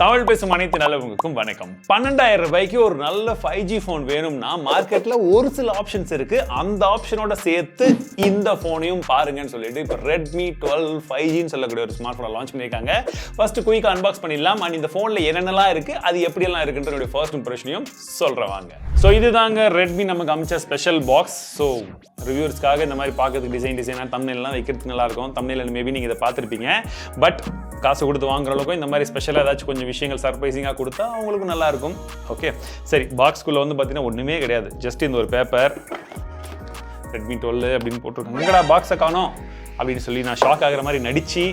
தமிழ் பேசும் அனைத்து நல்லவங்களுக்கும் வணக்கம். 12,000 ரூபாய்க்கு ஒரு நல்ல 5G ஃபோன் வேணும்னா மார்க்கெட்ல ஒரு சில ஆப்ஷன்ஸ் இருக்கு. அந்த ஆப்ஷனோட சேர்த்து இந்த ஃபோனையும் பாருங்கன்னு சொல்லிட்டு இப்போ Redmi 12 5Gன்னு சொல்லக்கூடிய ஒரு ஸ்மார்ட் ஃபோனை லான்ச் பண்ணியிருக்காங்க. ஃபர்ஸ்ட் குயிக்காக அன்பாக்ஸ் பண்ணிடலாம். அண்ட் இந்த ஃபோனில் என்னென்னலாம் இருக்கு, அது எப்படியெல்லாம் இருக்குன்ற ஃபர்ஸ்ட் இம்ப்ரெஷனையும் சொல்றவாங்க. ஸோ இதுதாங்க Redmi நமக்கு அமைச்ச ஸ்பெஷல் பாக்ஸ். ஸோ ரிவ்யூர்ஸ்க்காக இந்த மாதிரி பார்க்கறதுக்கு டிசைனாக தம்ப்நெயில்லாம் வைக்கிறதுக்கு நல்லா இருக்கும். தம்ப்நெயில் மேபி நீங்கள் இதை பார்த்துருப்பீங்க. பட் காசு கொடுத்து வாங்குற அளவுக்கு இந்த மாதிரி ஸ்பெஷலாக ஏதாச்சும் கொஞ்சம் விஷயங்கள் சர்ப்ரைசிங்காக கொடுத்தா அவங்களுக்கு நல்லா இருக்கும். ஓகே, சரி, பாக்ஸ்குள்ளே வந்து பார்த்தீங்கன்னா ஒன்றுமே கிடையாது. ஜஸ்ட் இந்த ஒரு பேப்பர் Redmi 12 அப்படின்னு போட்டிருக்காங்க. எங்கடா பாக்ஸை காணோம் அப்படின்னு சொல்லி நான் ஷாக் ஆகிற மாதிரி நடிச்சு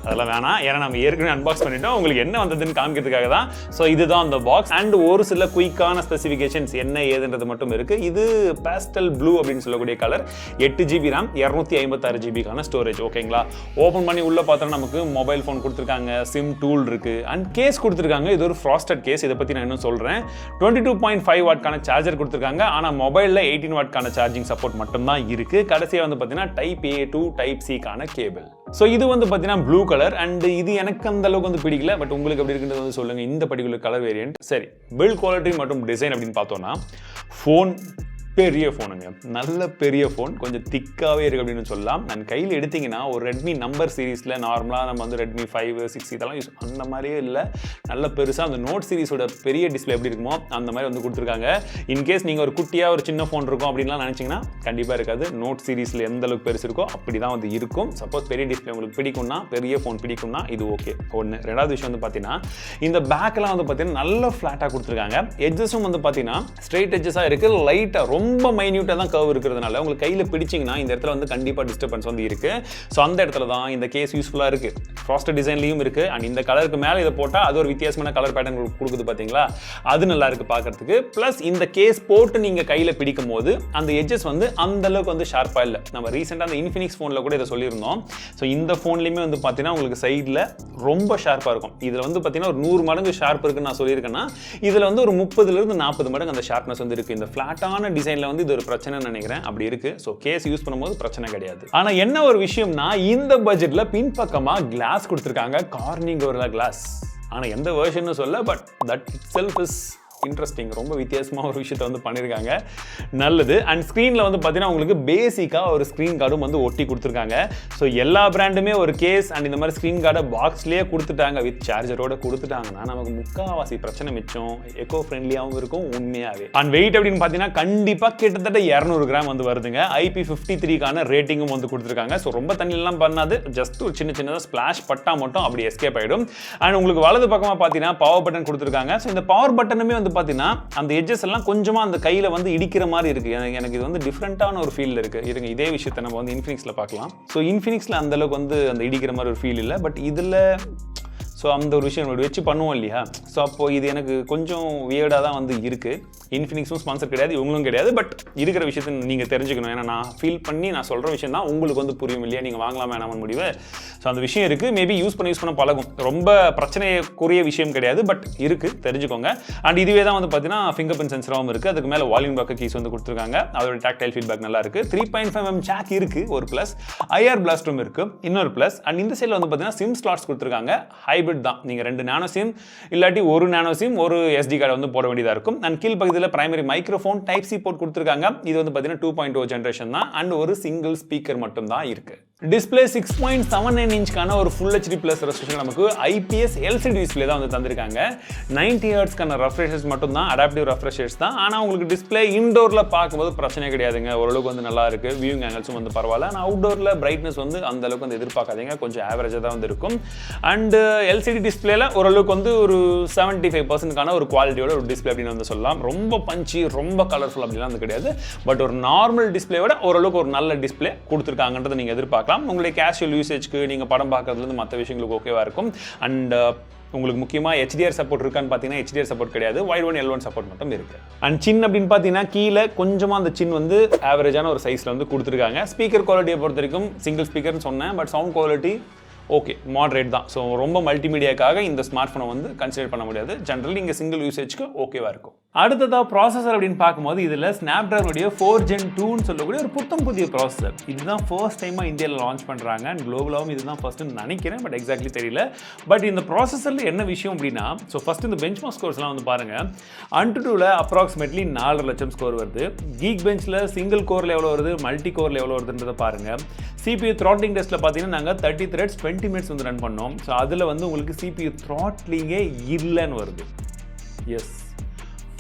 அதெல்லாம் வேணாம். ஏன்னா நம்ம ஏற்கனவே அன்பாக்ஸ் பண்ணிட்டோம். உங்களுக்கு என்ன வந்ததுன்னு காமிக்கிறதுக்காக தான். ஸோ இதுதான் அந்த பாக்ஸ். அண்ட் ஒரு சில குயிக்கான ஸ்பெசிஃபிகேஷன்ஸ் என்ன ஏதுன்றது மட்டும் இருக்கு. இது பேஸ்டல் ப்ளூ அப்படின்னு சொல்லக்கூடிய colour, 8GB RAM, 256GB storage. ஓகேங்களா? ஓப்பன் பண்ணி உள்ள பார்த்தோன்னா நமக்கு மொபைல் ஃபோன் கொடுத்துருக்காங்க, சிம் டூல் இருக்கு, அண்ட் கேஸ் கொடுத்துருக்காங்க. இது ஒரு ஃப்ராஸ்டட் கேஸ். இதை பற்றி நான் இன்னும் சொல்கிறேன். 22.5 வாட்கான சார்ஜர் கொடுத்துருக்காங்க. ஆனால் மொபைலில் 18 வாட்கான சார்ஜிங் சப்போர்ட் மட்டும்தான் இருக்கு. கடைசியாக வந்து பார்த்தீங்கன்னா டைப் A to டைப் Cக்கான கேபிள். ஸோ இது வந்து பார்த்தீங்கன்னா ப்ளூ கலர். அண்ட் இது எனக்கு அந்த அளவுக்கு வந்து பிடிக்கல. பட் உங்களுக்கு எப்படி இருக்குன்றது வந்து சொல்லுங்கள், இந்த பர்டிகுலர் கலர் வேரியன்ட். சரி, பில்ட் குவாலிட்டி மற்றும் டிசைன் அப்படின்னு பார்த்தோன்னா ஃபோன் பெரிய ஃபோனுங்க, நல்ல பெரிய ஃபோன், கொஞ்சம் திக்காகவே இருக்குது அப்படின்னு சொல்லலாம். நான் கையில் எடுத்திங்கன்னா ஒரு ரெட்மி நம்பர் சீரீஸில் நார்மலாக நம்ம வந்து Redmi 5, 6 இதெல்லாம் யூஸ் அந்த மாதிரியே இல்லை. நல்ல பெருசாக அந்த நோட் சீரீஸோட பெரிய டிஸ்பிளே எப்படி இருக்குமோ அந்த மாதிரி வந்து கொடுத்துருக்காங்க. இன்கேஸ் நீங்கள் ஒரு குட்டியாக ஒரு சின்ன ஃபோன் இருக்கும் அப்படின்லாம் நினச்சிங்கன்னா கண்டிப்பாக இருக்காது. நோட் சீரீஸில் எந்த அளவுக்கு பெருசு இருக்கோ அப்படி தான் வந்து இருக்கும். சப்போஸ் பெரிய டிஸ்பிளே உங்களுக்கு பிடிக்கும்னா, பெரிய ஃபோன் பிடிக்கும்னா இது ஓகே. ஒன்று. ரெண்டாவது விஷயம் வந்து பார்த்தீங்கன்னா இந்த பேக்கெலாம் வந்து பார்த்தீங்கன்னா நல்ல ஃப்ளாட்டாக கொடுத்துருக்காங்க. எட்ஜஸும் வந்து பார்த்தீங்கன்னா ஸ்ட்ரெயிட் எட்ஜஸாக இருக்குது. லைட்டாக ரொம்ப மைன்யூட்டாக தான் கர்வ் இருக்கிறதுனால உங்களுக்கு கையில் பிடிச்சிங்கன்னா இந்த இடத்துல வந்து கண்டிப்பாக டிஸ்டர்பன்ஸ் வந்து இருக்குது. ஸோ அந்த இடத்துல தான் இந்த கேஸ் யூஸ்ஃபுல்லாக இருக்குது. ஃப்ராஸ்டட் டிசைன்லையும் இருக்குது. அண்ட் இந்த கலருக்கு மேலே இதை போட்டால் அது ஒரு வித்தியாசமான கலர் பேட்டர்ன் கொடுக்குது பார்த்தீங்களா, அது நல்லா இருக்குது பார்க்குறதுக்கு. ப்ளஸ் இந்த கேஸ் போட்டு நீங்கள் கையில் பிடிக்கும் போது அந்த எட்ஜஸ் வந்து அந்த அளவுக்கு வந்து ஷார்ப்பாக இல்லை. நம்ம ரீசெண்டாக அந்த Infinix ஃபோனில் கூட இதை சொல்லியிருந்தோம். ஸோ இந்த ஃபோன்லேயுமே வந்து பார்த்தீங்கன்னா உங்களுக்கு சைடில் ரொம்ப ஷார்ப்பாக இருக்கும். இதில் வந்து பார்த்தீங்கன்னா ஒரு 100 மடங்கு ஷார்ப் இருக்குன்னு நான் சொல்லியிருக்கேன்னா இதில் வந்து ஒரு 30லேருந்து 40 மடங்கு அந்த ஷார்ப்னஸ் வந்து இருக்குது. இந்த ஃப்ளாட்டான டிசைனில் வந்து இது ஒரு பிரச்சனை நினைக்கிறேன். அப்படி இருக்கு. சோ கேஸ் யூஸ் பண்ணும்போது பிரச்சனை கிடையாது. ஆனா என்ன ஒரு விஷயம்னா இந்த பட்ஜெட்ல பின்பக்கமா கிளாஸ் கொடுத்திருக்காங்க, கார்னிங் ஒரு கிளாஸ். ஆனா எந்த வெர்ஷன் சொல்ல, but that itself is interesting. ரொம்ப வித்தியாசமாக ஒரு விஷயத்தை வந்து பண்ணியிருக்காங்க. நல்லது. அண்ட் ஸ்க்ரீனில் வந்து பார்த்தீங்கன்னா உங்களுக்கு பேசிக்காக ஒரு ஸ்க்ரீன் கார்டும் வந்து ஒட்டி கொடுத்துருக்காங்க. ஸோ எல்லா பிராண்டுமே ஒரு கேஸ் அண்ட் இந்த மாதிரி ஸ்க்ரீன் கார்டை பாக்ஸ்லேயே கொடுத்துட்டாங்க, வித் சார்ஜரோட கொடுத்துட்டாங்கன்னா நமக்கு முக்கால்வாசி பிரச்சனை மிச்சம், எக்கோ ஃப்ரெண்ட்லியாகவும் இருக்கும் உண்மையாகவே. அண்ட் வெயிட் அப்படின்னு பார்த்தீங்கன்னா கண்டிப்பாக கிட்டத்தட்ட 200 கிராம் வந்து வருதுங்க. IP53க்கான ரேட்டிங்கும் வந்து கொடுத்துருக்காங்க. ஸோ ரொம்ப தண்ணியெல்லாம் பண்ணாது, ஜஸ்ட் ஒரு சின்னதாக ஸ்பிளாஷ் பட்டா மட்டும் அப்படி எஸ்கேப் ஆகிடும். அண்ட் உங்களுக்கு வலது பக்கமாக பார்த்தீங்கன்னா பவர் பட்டன் கொடுத்துருக்காங்க. ஸோ இந்த பவர் பட்டனுமே வந்து பார்த்தீங்கன்னா அந்த எட்ஜஸ் எல்லாம் கொஞ்சமா அந்த கையில வந்து இடிக்கிற மாதிரி இருக்கு. எனக்கு இது வந்து டிஃப்ரெண்டான ஒரு ஃபீல் இருக்கு. இருங்க, இதே விஷயத்தை நம்ம வந்து Infinixல பார்க்கலாம். ஸோ Infinixல அந்த அளவுக்கு வந்து அந்த இடிக்கிற மாதிரி ஒரு ஃபீல் இல்லை. பட் இதில் ஸோ அந்த ஒரு விஷயம் வச்சு பண்ணுவோம் இல்லையா. ஸோ அப்போ இது எனக்கு கொஞ்சம் வியர்டாக தான் வந்து இருக்கு. Infinixும் ஸ்பான்சர் கிடையாது, இவங்களும் கிடையாது. பட் இருக்கிற விஷயத்தை நீங்கள் தெரிஞ்சுக்கணும். ஏன்னா நான் ஃபீல் பண்ணி நான் சொல்கிற விஷயம் தான் உங்களுக்கு வந்து புரியும் இல்லையா, நீங்கள் வாங்கலாம் வேணாமல் முடிவு. ஸோ அந்த விஷயம் இருக்குது. மேபி யூஸ் பண்ண பழகும். ரொம்ப பிரச்சனைக்குரிய விஷயம் கிடையாது, பட் இருக்குது, தெரிஞ்சுக்கோங்க. அண்ட் இதுவே தான் வந்து பார்த்தீங்கன்னா ஃபிங்கர் பிரிண்ட் சென்சராகவும் இருக்குது. அதுக்கு மேலே வால்யூம் பேக்கர் கீஸ் வந்து கொடுத்துருக்காங்க. அதோட டாக்டைல் ஃபீட்பேக் நல்லா இருக்குது. 3.5mm ஜாக் இருக்குது, ஒரு ப்ளஸ். IR பிளாஸ்டும் இருக்குது, இன்னொரு ப்ளஸ். அண்ட் இந்த சைடில் வந்து பார்த்தீங்கன்னா சிம் ஸ்லாட்ஸ் கொடுத்துருக்காங்க. ஹைப்ரிட் தான். நீங்க 2 நானோ சிம் இல்லாட்டி ஒரு நானோ சிம், ஒரு SD கார்டு வந்து போட வேண்டியதா இருக்கும். அண்ட் கீழ் பக்கத்தில் primary microphone type C port கொடுத்துருக்காங்க. இது வந்து பார்த்தீங்கன்னா 2.0 ஜெனரேஷன் தான். அண்ட் ஒரு சிங்கிள் ஸ்பீக்கர் மட்டும் தான் இருக்கு. டிஸ்பிளே 6.79 இன்ச்க்கான ஒரு ஃபுல் HD ப்ளஸ் ரெசல்யூஷன் நமக்கு IPS LCD டிஸ்பிளே தான் வந்து தந்திருக்காங்க. 90 ஹெர்ட்ஸ்க்கான ரெஃப்ரெஷர்ஸ் மட்டும் தான், அடாப்டிவ் ரெஃப்ரெஷர்ஸ் தான். ஆனால் உங்களுக்கு டிஸ்பிளே இன்டோரில் பார்க்கும்போது பிரச்சனை கிடையாதுங்க. ஓரளவுக்கு வந்து நல்லா இருக்கு. வியூயிங் ஆங்கிள்ஸும் வந்து பரவாயில்ல. ஆனால் அவுட்டோரில் பிரைட்னஸ் வந்து அந்த அளவுக்கு வந்து எதிர்பார்க்காதீங்க, கொஞ்சம் ஆவரேஜாக தான் வந்து இருக்கும். அண்ட் LCD டிஸ்பிளேல ஓரளவுக்கு வந்து ஒரு 75%க்கான ஒரு குவாலிட்டியோட ஒரு டிஸ்பிளே அப்படின்னு வந்து சொல்லலாம். ரொம்ப பஞ்சி, ரொம்ப கலர்ஃபுல் அப்படிலாம் வந்து கிடையாது. பட் ஒரு நார்மல் டிஸ்பிளேவோட ஓரளவுக்கு ஒரு நல்ல டிஸ்பிளே கொடுத்துருக்காங்கன்றதை நீங்கள் எதிர்பார்க்கலாம். உங்களுடைய கேஷுவல் யூசேஜ்க்கு நீங்கள் படம் பார்க்கறதுலேருந்து மற்ற விஷயங்களுக்கு ஓகேவா இருக்கும். அண்ட் உங்களுக்கு முக்கியமாக HDR சப்போர்ட் இருக்கான்னு பார்த்தீங்கன்னா HDR சப்போர்ட் கிடையாது, Wide 1 L1 சப்போர்ட் மட்டும் இருக்கு. அண்ட் சின் அப்படின்னு பார்த்தீங்கன்னா கீழே கொஞ்சமாக அந்த சின் வந்து ஆவரேஜான ஒரு சைஸில் வந்து கொடுத்துருக்காங்க. ஸ்பீக்கர் குவாலிட்டியை பொறுத்த வரைக்கும் சிங்கிள் ஸ்பீக்கர்னு சொன்னேன், but sound quality okay, moderate தான். ஸோ ரொம்ப மல்டிமீடியாக்காக இந்த ஸ்மார்ட் ஃபோனை வந்து கன்சிடர் பண்ண முடியாது. ஜென்ரலி இங்கே சிங்கிள் யூசேஜ்க்கு ஓகேவா இருக்கும். அடுத்ததா ப்ராசஸர் அப்படின்னு பார்க்கும்போது இதில் ஸ்னாப்டிராகனுடைய 4 Gen 2ன்னு சொல்லக்கூடிய ஒரு புதிய ப்ராசஸர். இதுதான் ஃபர்ஸ்ட் டைமாக இந்தியாவில் லான்ச் பண்ணுறாங்க அண்ட் குளோபலாகவும் இதுதான் ஃபர்ஸ்ட்னு நினைக்கிறேன், பட் எக்ஸாக்ட்லி தெரியல. பட் இந்த ப்ராசஸரில் என்ன விஷயம் அப்படின்னா, ஸோ ஃபர்ஸ்ட் இந்த பெஞ்ச்மார்க் ஸ்கோர்ஸ்லாம் வந்து பாருங்கள். Antutuல அப்ராக்சிமேட்லி 4 லட்சம் ஸ்கோர் வருது. கீக் பெஞ்சில் சிங்கிள் கோரில் எவ்வளோ வருது, மல்டி கோரில் எவ்வளோ வருதுன்றதை பாருங்கள். CPU த்ராட்லிங் டெஸ்ட்டில் பார்த்தீங்கன்னா நாங்கள் 30 threads 20 minutes வந்து ரன் பண்ணோம். ஸோ அதில் வந்து உங்களுக்கு CPU த்ராட்லிங்கே இல்லைன்னு வருது. எஸ்,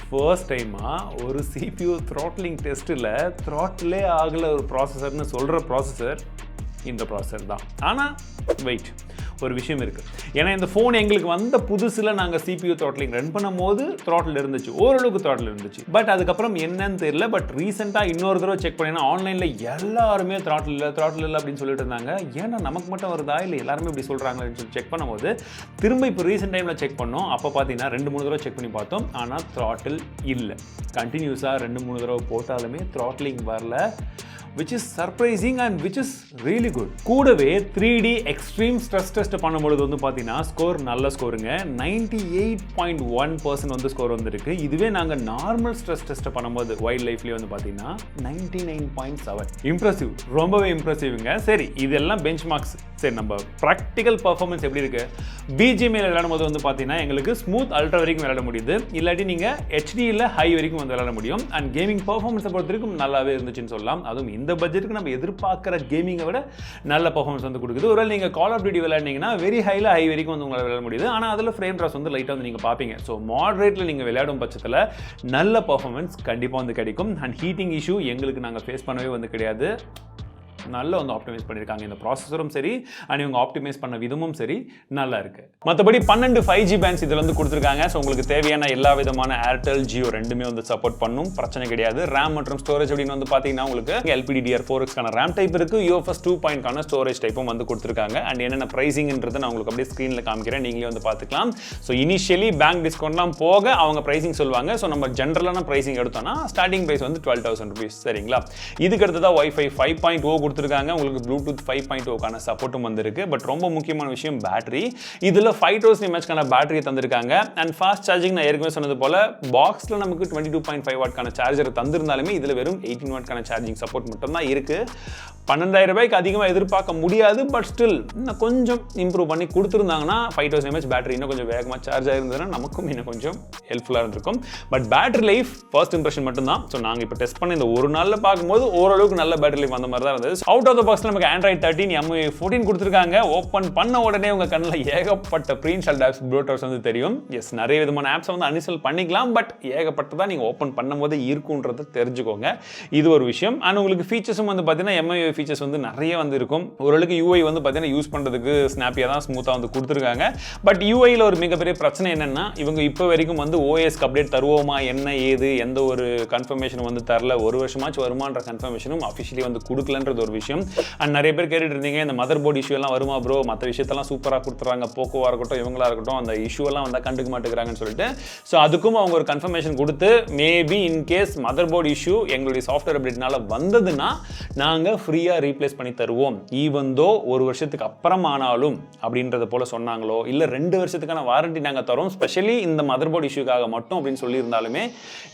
ஃபர்ஸ்ட் டைமாக ஒரு CPU த்ராட்லிங் டெஸ்ட்டில் த்ராட்லே ஆகலை ஒரு ப்ராசஸர்னு சொல்கிற ப்ராசஸர் இந்த ப்ராசஸர் தான். ஆனால் வெயிட், ஒரு விஷயம் இருக்குது. ஏன்னா இந்த ஃபோன் எங்களுக்கு வந்த புதுசில் நாங்கள் CPU த்ராட்லிங் ரன் பண்ணும் போது த்ராட்டில் இருந்துச்சு, ஓரளவுக்கு த்ராட்டில் இருந்துச்சு. பட் அதுக்கப்புறம் என்னன்னு தெரியல. பட் ரீசெண்டாக இன்னொரு தடவை செக் பண்ணினா ஆன்லைனில் எல்லாருமே த்ராட்டில் இல்லை அப்படின்னு சொல்லிட்டு இருந்தாங்க. ஏன்னா நமக்கு மட்டும் வருதா இல்லை எல்லாருமே இப்படி சொல்கிறாங்கன்னு சொல்லி செக் பண்ணும்போது திரும்ப இப்போ ரீசெண்ட் டைமில் செக் பண்ணோம். அப்போ பார்த்தீங்கன்னா 2-3 தடவை செக் பண்ணி பார்த்தோம், ஆனால் த்ராட்டில் இல்லை. கண்டினியூஸாக 2-3 தடவை போட்டாலுமே த்ராட்லிங் வரல, which is surprising and which is really good. கூடவே 3D எக்ஸ்ட்ரீம் ஸ்ட்ரெஸ் டெஸ்ட் பண்ணும்போது வந்து பார்த்தீங்கன்னா ஸ்கோர் நல்ல ஸ்கோருங்க, 98.1% வந்து ஸ்கோர் வந்துருக்கு. இதுவே நாங்கள் நார்மல் ஸ்ட்ரெஸ் டெஸ்ட் பண்ணும்போது வைல்ட் லைஃப்லேயே வந்து பார்த்தீங்கன்னா 99.7. இம்ப்ரெசிவ், ரொம்பவே இம்ப்ரெசிவ்ங்க. சரி, இதெல்லாம் பெஞ்ச் மார்க்ஸ். சரி, நம்ம ப்ராக்டிக்கல் பர்ஃபார்மன்ஸ் எப்படி இருக்குது? பிஜிஎம்ஐயில் விளையாடும் போது வந்து பார்த்தீங்கன்னா எங்களுக்கு ஸ்மூத் அல்ட்ரா வரைக்கும் விளையாட முடியுது, இல்லாட்டி நீங்கள் ஹெச்டியில் ஹை வரைக்கும் வந்து விளையாட முடியும். அண்ட் கேமிங் பர்ஃபார்மன்ஸை பொறுத்த வரைக்கும் நல்லாவே இருந்துச்சுன்னு சொல்லலாம். அதுவும் இந்த பட்ஜெட்டுக்கு நம்ம எதிர்பார்க்குற கேமிங்கை விட நல்ல பர்ஃபார்மன்ஸ் வந்து கொடுக்குது. ஒருவேளை நீங்கள் கால் ஆஃப் டியூட்டி விளையாடினீங்கன்னா வெரி ஹையில் ஹை வரைக்கும் வந்து உங்களால் விளையாட முடியுது. ஆனால் அதில் ஃப்ரேம் ட்ராஸ் வந்து லைட்டாக வந்து நீங்கள் பார்ப்பீங்க. ஸோ மாடரேட்டில் நீங்கள் விளையாடும் பட்சத்தில் நல்ல பர்ஃபார்மன்ஸ் கண்டிப்பாக வந்து கிடைக்கும். அண்ட் ஹீட்டிங் இஷ்யூ எங்களுக்கு நாங்கள் ஃபேஸ் பண்ணவே வந்து கிடையாது. நல்லா வந்து ஆப்டிமைஸ் பண்ணியிருக்காங்க இந்த ப்ராசஸரும் சரி, அண்ட் இவங்க ஆப்டிமைஸ் பண்ண விதமும் சரி நல்லா இருக்குது. மற்றபடி 12 5G பேண்ட்ஸ் இதில் வந்து கொடுத்துருக்காங்க. ஸோ உங்களுக்கு தேவையான எல்லா விதமான ஏர்டெல் ஜியோ ரெண்டுமே வந்து சப்போர்ட் பண்ணும், பிரச்சனை கிடையாது. ரேம் மற்றும் ஸ்டோரேஜ் அப்படின்னு வந்து பார்த்தீங்கன்னா உங்களுக்கு LPDDR4X ரேம் டைப் இருக்குது, UFS 2.0 ஸ்டோரேஜ் டைப்பும் வந்து கொடுத்துருக்காங்க. அண்ட் என்னென்ன ப்ரைசிங்ன்றது நான் உங்களுக்கு அப்படியே ஸ்க்ரீனில் காமிக்கிறேன், நீங்களே வந்து பார்த்துக்கலாம். ஸோ இனிஷியலி பேங்க் டிஸ்கவுண்ட்லாம் போக அவங்க ப்ரைசிங் சொல்லுவாங்க. ஸோ நம்ம ஜென்ரலான ப்ரைசிங் எடுத்தோம்னா ஸ்டார்டிங் ப்ரைஸ் வந்து 12,000 rupees. சரிங்களா? இதுக்கு அடுத்ததான் Wi-Fi 5.0 கொடுத்துருக்காங்க. உங்களுக்கு ப்ளூடூத் 5.0க்கான சப்போர்ட்டும் வந்திருக்கு. பட் ரொம்ப முக்கியமான விஷயம் பேட்டரி. இதில் 5000 mAhக்கான பேட்டரி தந்திருக்காங்க. அண்ட் ஃபாஸ்ட் சார்ஜிங் நான் ஏற்கனவே சொன்னது போல பாக்ஸில் நமக்கு 22.5 வாட்க்கான சார்ஜர் தந்திருந்தாலுமே இதில் வெறும் 18 வாட்க்கான சார்ஜிங் சப்போர்ட் மட்டும் தான் இருக்கு. 12,000 ரூபாய்க்கு அதிகமாக எதிர்பார்க்க முடியாது. பட் ஸ்டில் இன்னும் கொஞ்சம் இம்ப்ரூவ் பண்ணி கொடுத்துருந்தாங்கன்னா 5000 mAh பேட்டரி இன்னும் கொஞ்சம் வேகமாக சார்ஜ் ஆயிருந்ததுன்னா நமக்கும் இன்னும் கொஞ்சம் ஹெல்ப்ஃபுல்லாக இருந்திருக்கும். But battery life first impression மட்டும் தான். ஸோ நாங்கள் இப்போ டெஸ்ட் பண்ண இந்த ஒரு நாளில் பார்க்கும்போது ஓரளவுக்கு நல்ல பேட்டரி லைஃப் அந்த மாதிரி தான் இருந்தது. அவுட் ஆஃப் த பாக்ஸில் நமக்கு Android 13 MIUI 14 கொடுத்துருக்காங்க. ஓப்பன் பண்ண உடனே உங்கள் கண்ணில் ஏகப்பட்ட ப்ரீஇன்ஸ்டால்ட் ஆப்ஸ் ப்ரோட்டர்ஸ் வந்து தெரியும். எஸ், நிறைய விதமான ஆப்ஸை வந்து அன்இன்ஸ்டால் பண்ணிக்கலாம். பட் ஏகப்பட்டதான் நீங்கள் ஓப்பன் பண்ணும் போது இருக்குன்றதை தெரிஞ்சுக்கோங்க. இது ஒரு விஷயம். அண்ட் உங்களுக்கு ஃபீச்சர்ஸும் வந்து பார்த்தீங்கன்னா MIUI ஃபீச்சர்ஸ் வந்து நிறைய வந்து இருக்கும். ஓரளவுக்கு UI வந்து பார்த்தீங்கன்னா யூஸ் பண்ணுறதுக்கு ஸ்னாப்பியாக தான் ஸ்மூத்தாக வந்து கொடுத்துருக்காங்க. பட் UIயில் ஒரு மிகப்பெரிய பிரச்சனை என்னென்னா இவங்க இப்போ வரைக்கும் வந்து OSக்கு அப்டேட் தருவோமா, என்ன ஏது, எந்த ஒரு கன்ஃபர்மேஷனும் வந்து தரல. ஒரு வருஷமாச்சும் வருமான்ற கன்ஃபர்மேஷனும் அஃபிஷியலி வந்து கொடுக்கலன்றது ஒரு விஷயம். அண்ட் நிறைய பேர் கேட்டுட்டு இருந்தீங்க இந்த மதர் போர்டு இஷ்யூ எல்லாம் வருமா ப்ரோ, மற்ற விஷயத்தெல்லாம் சூப்பராக கொடுத்துறாங்க, போக்கோவாக இருக்கட்டும் இவங்களா இருக்கட்டும், அந்த இஷ்யூ எல்லாம் வந்தால் கண்டுக்க மாட்டேங்கிறாங்கன்னு சொல்லிட்டு. ஸோ அதுக்கும் அவங்க ஒரு கன்ஃபர்மேஷன் கொடுத்து maybe in case mother board issue எங்களுடைய சாஃப்ட்வேர் அப்டேட்னால வந்ததுன்னா நாங்கள் ஃப்ரீயாக ரீப்ளேஸ் பண்ணி தருவோம், ஈவன் தோ ஒரு வருஷத்துக்கு அப்புறம் ஆனாலும் அப்படின்றத போல சொன்னாங்களோ, இல்லை 2 வருஷத்துக்கான வாரண்டி நாங்கள் தரோம் ஸ்பெஷலி இந்த மதர் போர்டு இஷ்யூக்காக மட்டும் அப்படின்னு சொல்லியிருந்தாலுமே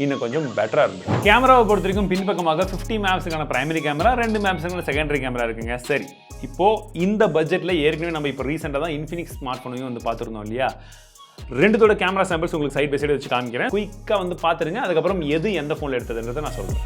இன்னும் கொஞ்சம் பெட்டராக இருக்கும். கேமராவை பொறுத்த வரைக்கும் பின்பக்கமாக 50 மேப்ஸுக்கான பிரைமரி கேமரா, 2 மேப்ஸுக்கான செகண்டரி கேமரா இருக்குங்க. சரி, இப்போ இந்த பட்ஜெட்ல ஏற்கனவே நம்ம இப்போ ரீசெண்டாக தான் இன்ஃபினிக்ஸ் ஸ்மார்ட் ஃபோனையும் வந்து பார்த்துருந்தோம் இல்லையா. ரெண்டுத்தோட கேமரா சாம்பிள்ஸ் உங்களுக்கு சைட் பை சைடு வச்சு காமிக்கிறேன். குயிக்காக வந்து பார்த்துருங்க. அதுக்கப்புறம் எது எந்த ஃபோனில் எடுத்ததுன்றதை நான் சொல்கிறேன்.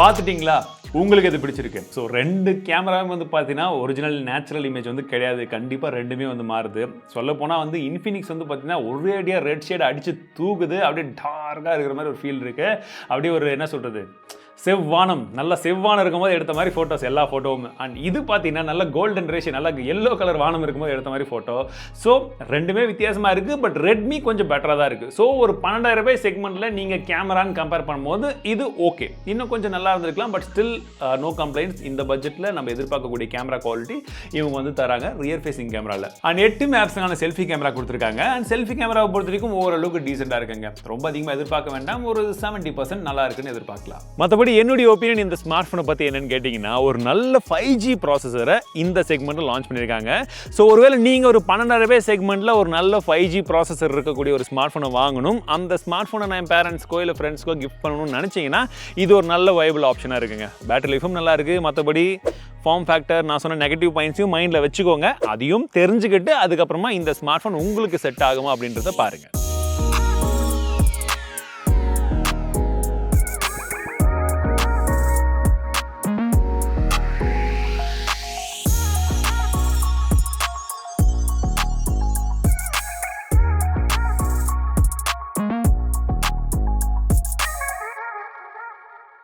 பார்த்துட்டிங்களா? உங்களுக்கு எது பிடிச்சிருக்கு? ஸோ 2 கேமராவும் வந்து பார்த்தீங்கன்னா ஒரிஜினல் நேச்சுரல் இமேஜ் வந்து கிடையாது. கண்டிப்பாக ரெண்டுமே வந்து மாறுது. சொல்லப்போனால் வந்து இன்ஃபினிக்ஸ் வந்து பார்த்தீங்கன்னா ஒரே அடியாக ரெட் ஷேட் அடித்து தூக்குது. அப்படியே டார்க்காக இருக்கிற மாதிரி ஒரு ஃபீல் இருக்குது. அப்படியே ஒரு என்ன சொல்கிறது, செவ்வானம், நல்ல செவ்வானம் இருக்கும்போது எடுத்த மாதிரி ஃபோட்டோஸ் எல்லா ஃபோட்டோவும். அண்ட் இது பார்த்தீங்கன்னா நல்ல கோல்டன் ரேஷன், நல்ல எல்லோ கலர் வானம் இருக்கும்போது எடுத்த மாதிரி ஃபோட்டோ. ஸோ ரெண்டுமே வித்தியாசமாக இருக்குது. பட் ரெட்மி கொஞ்சம் பெட்டராக தான் இருக்குது. ஸோ ஒரு 12,000 ரூபாய் செக்மெண்ட்டில் நீங்கள் கேமரான்னு கம்பேர் பண்ணும்போது இது ஓகே, இன்னும் கொஞ்சம் நல்லா இருந்திருக்கலாம். But still no complaints. இந்த பட்ஜெட்டில் நம்ம எதிர்பார்க்கக்கூடிய கேமரா குவாலிட்டி இவங்க வந்து தராங்க ரியர் ஃபேசிங் கேமராவில். அண்ட் 8 மேப்ஸுக்கான செல்ஃபி கேமரா கொடுத்துருக்காங்க. அண்ட் செல்ஃபி கேமராவை பொறுத்த வரைக்கும் ஓரளவுக்கு டீசெண்டாக இருக்குங்க. ரொம்ப அதிகமாக எதிர்பார்க்க வேண்டாம், ஒரு 70% நல்லா இருக்குன்னு எதிர்பார்க்கலாம். மற்றபடி மற்றபடி என்னுடைய ஒப்பீனியன் இந்த ஸ்மார்ட் ஃபோனை பற்றி என்னன்னு கேட்டிங்கன்னா ஒரு நல்ல 5G ப்ராசஸரை இந்த செக்மெண்ட்டில் லான்ச் பண்ணியிருக்காங்க. ஸோ ஒருவேளை நீங்கள் ஒரு 12,000 செக்மெண்ட்டில் ஒரு நல்ல 5G ப்ராசஸர் இருக்கக்கூடிய ஒரு ஸ்மார்ட் ஃபோனை வாங்கணும், அந்த ஸ்மார்ட் ஃபோனை நான் என் பேரண்ட்ஸ்க்கோ இல்லை ஃப்ரெண்ட்ஸ்க்கோ கிஃப்ட் பண்ணணும்னு நினச்சிங்கன்னா இது ஒரு நல்ல வைபிள் ஆப்ஷனாக இருக்குங்க. பேட்டரி லைஃபும் நல்லா இருக்குது. மற்றபடி ஃபார்ம் ஃபேக்டர் நான் சொன்ன நெகட்டிவ் பாயிண்ட்ஸையும் மைண்டில் வச்சுக்கோங்க. அதையும் தெரிஞ்சுக்கிட்டு அதுக்கப்புறமா இந்த ஸ்மார்ட் ஃபோன் உங்களுக்கு செட் ஆகுமா அப்படின்றத பாருங்கள்.